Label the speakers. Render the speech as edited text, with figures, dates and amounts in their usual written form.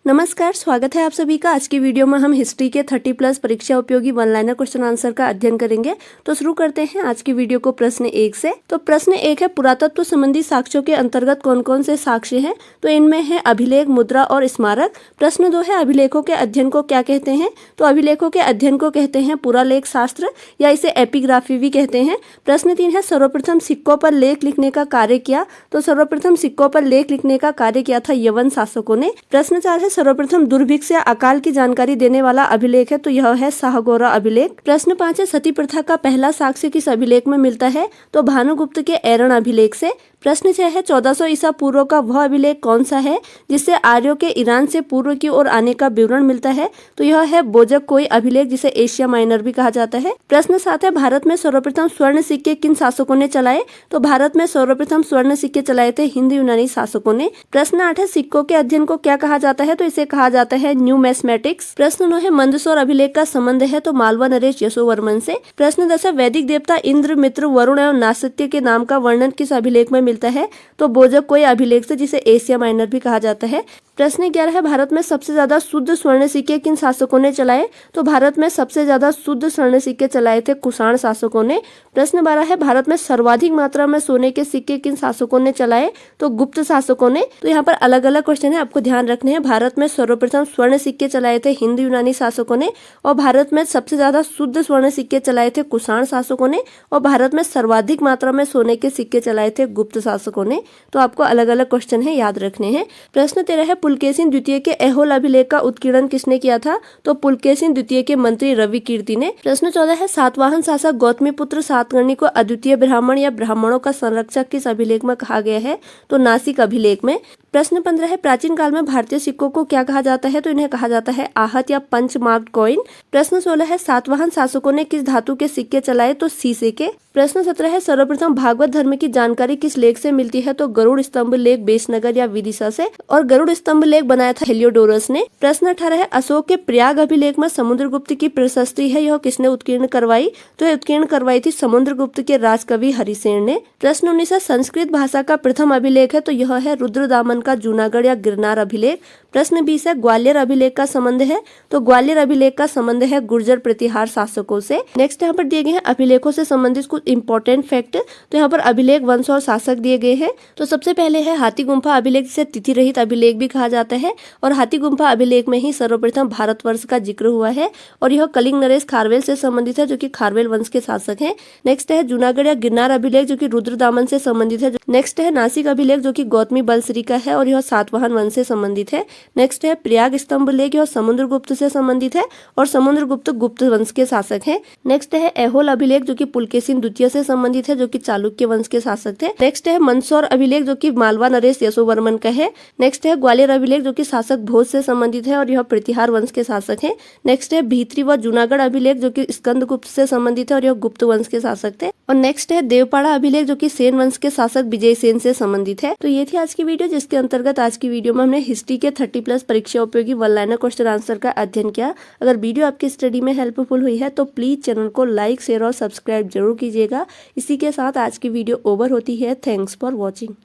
Speaker 1: नमस्कार, स्वागत है आप सभी का। आज की वीडियो में हम हिस्ट्री के 30+ परीक्षा उपयोगी वन लाइनर क्वेश्चन आंसर का अध्ययन करेंगे। तो शुरू करते हैं आज की वीडियो को प्रश्न 1 से। तो प्रश्न 1 है, पुरातत्व संबंधी साक्ष्यों के अंतर्गत कौन कौन से साक्ष्य हैं? तो इनमें है अभिलेख, मुद्रा और स्मारक। प्रश्न 2 है, अभिलेखों के अध्ययन को क्या कहते हैं? तो अभिलेखों के अध्ययन को कहते हैं पुरालेख शास्त्र या इसे एपिग्राफी भी कहते हैं। प्रश्न 3 है, सर्वप्रथम सिक्कों पर लेख लिखने का कार्य किया। तो सर्वप्रथम सिक्कों पर लेख लिखने का कार्य किया था यवन शासकों ने। प्रश्न 4 है, सर्वप्रथम दुर्भिक्ष या अकाल की जानकारी देने वाला अभिलेख है। तो यह है शाहगौरा अभिलेख। प्रश्न 5 है, सती प्रथा का पहला साक्ष्य किस अभिलेख में मिलता है? तो भानुगुप्त के ऐरण अभिलेख से। प्रश्न 6 है, 1400 ईसा पूर्व का वह अभिलेख कौन सा है जिससे आर्यों के ईरान से पूर्व की ओर आने का विवरण मिलता है? तो यह है बोजक-कोई अभिलेख, जिसे एशिया माइनर भी कहा जाता है। प्रश्न 7 है, भारत में सर्वप्रथम स्वर्ण सिक्के किन शासकों ने चलाए? तो भारत में सर्वप्रथम स्वर्ण सिक्के चलाए थे हिंद यूनानी शासकों ने। प्रश्न 8 है, सिक्कों के अध्ययन को क्या कहा जाता है? तो इसे कहा जाता है न्यूमेस्मेटिक्स। प्रश्न 9 है, मंदसौर अभिलेख का संबंध है? तो मालवा नरेश यशोवर्मन से। प्रश्न 10 है, वैदिक देवता इंद्र, मित्र, वरुण एवं नासत्य के नाम का वर्णन किस अभिलेख में मिलता है? तो बोजक-कोई अभिलेख से, जिसे एशिया माइनर भी कहा जाता है। प्रश्न 11 है, भारत में सबसे ज्यादा शुद्ध स्वर्ण सिक्के किन शासकों ने चलाए? तो भारत में सबसे ज्यादा शुद्ध स्वर्ण सिक्के चलाए थे कुषाण शासकों ने। प्रश्न 12 है, भारत में सर्वाधिक मात्रा में सोने के सिक्के किन शासकों ने चलाए? तो गुप्त शासकों ने। तो यहाँ पर अलग अलग क्वेश्चन है, आपको ध्यान रखने हैं। भारत में सर्वप्रथम स्वर्ण सिक्के चलाए थे हिंद यूनानी शासकों ने, और भारत में सबसे ज्यादा शुद्ध स्वर्ण सिक्के चलाए थे कुषाण शासकों ने, और भारत में सर्वाधिक मात्रा में सोने के सिक्के चलाए थे गुप्त शासकों ने। तो आपको अलग अलग क्वेश्चन है, याद रखने हैं। प्रश्न 13 है, पुलकेशिन द्वितीय के ऐहोल अभिलेख का उत्कीर्णन किसने किया था? तो पुलकेशिन द्वितीय के मंत्री रवि कीर्ति ने। प्रश्न 14 है, सातवाहन शासक गौतमीपुत्र सातकर्णी को अद्वितीय ब्राह्मण या ब्राह्मणों का संरक्षक किस अभिलेख में कहा गया है? तो नासिक अभिलेख में। प्रश्न 15 है, प्राचीन काल में भारतीय सिक्कों को क्या कहा जाता है? तो इन्हें कहा जाता है आहत या पंच मार्क्ड कॉइन। प्रश्न 16 है, सातवाहन शासकों ने किस धातु के सिक्के चलाए? तो शीशे के। प्रश्न 17 है, सर्वप्रथम भागवत धर्म की जानकारी किस लेख से मिलती है? तो गरुड़ स्तंभ लेख बेसनगर या विदिशा से, और गरुड़ स्तंभ लेख बनाया था हेलियोडोरस ने। प्रश्न 18 है, अशोक के प्रयाग अभिलेख में समुद्रगुप्त की प्रशस्ति है, यह किसने उत्कीर्ण करवाई? तो यह उत्कीर्ण करवाई थी समुद्रगुप्त के राजकवि हरिसेन ने। प्रश्न 19 है, संस्कृत भाषा का प्रथम अभिलेख है? तो यह है रुद्रदामन का जूनागढ़ या गिरनार अभिलेख। प्रश्न 20 है, ग्वालियर अभिलेख का संबंध है? तो ग्वालियर अभिलेख का संबंध है गुर्जर प्रतिहार शासकों से। नेक्स्ट यहाँ पर दिए गए हैं अभिलेखों से संबंधित कुछ इंपॉर्टेंट फैक्ट। तो यहाँ पर अभिलेख, वंश और शासक दिए गए हैं। तो सबसे पहले है हाथी गुम्फा अभिलेख, जिसे तिथि रहित अभिलेख भी कहा जाता है, और हाथी गुम्फा अभिलेख में ही सर्वप्रथम भारतवर्ष का जिक्र हुआ है, और यह कलिंग नरेश खारवेल से संबंधित है, जो कि खारवेल वंश के शासक हैं। नेक्स्ट है जूनागढ़ या गिरनार अभिलेख, जो कि रुद्रदामन से संबंधित है। नेक्स्ट है नासिक अभिलेख, जो कि गौतमी बलश्री का है, और यह सातवाहन वंश से संबंधित है। नेक्स्ट है प्रयाग स्तंभ लेख, यह समुद्रगुप्त से संबंधित है, और समुद्रगुप्त गुप्त वंश के शासक हैं। नेक्स्ट है ऐहोल अभिलेख, जो कि पुलकेशिन द्वितीय से संबंधित है, जो कि चालुक्य वंश के शासक थे। नेक्स्ट है मंदसौर अभिलेख, जो कि मालवा नरेश यशोवर्मन का है। नेक्स्ट है ग्वालियर अभिलेख, जो कि शासक भोज से संबंधित है, और यह प्रतिहार वंश के शासक हैं। नेक्स्ट है भीतरी व जूनागढ़ अभिलेख, जो कि स्कंदगुप्त से संबंधित है, और यह गुप्त वंश के शासक थे। और नेक्स्ट है देवपाड़ा अभिलेख, जो कि सेन वंश के शासक विजय सेन से संबंधित है। तो ये थी आज की वीडियो, जिसके अंतर्गत आज की वीडियो में हमने हिस्ट्री के 30+ परीक्षा उपयोगी वन लाइनर क्वेश्चन आंसर का अध्ययन किया। अगर वीडियो आपकी स्टडी में हेल्पफुल हुई है तो प्लीज चैनल को लाइक, शेयर और सब्सक्राइब जरूर कीजिएगा। इसी के साथ आज की वीडियो ओवर होती है। Thanks for watching.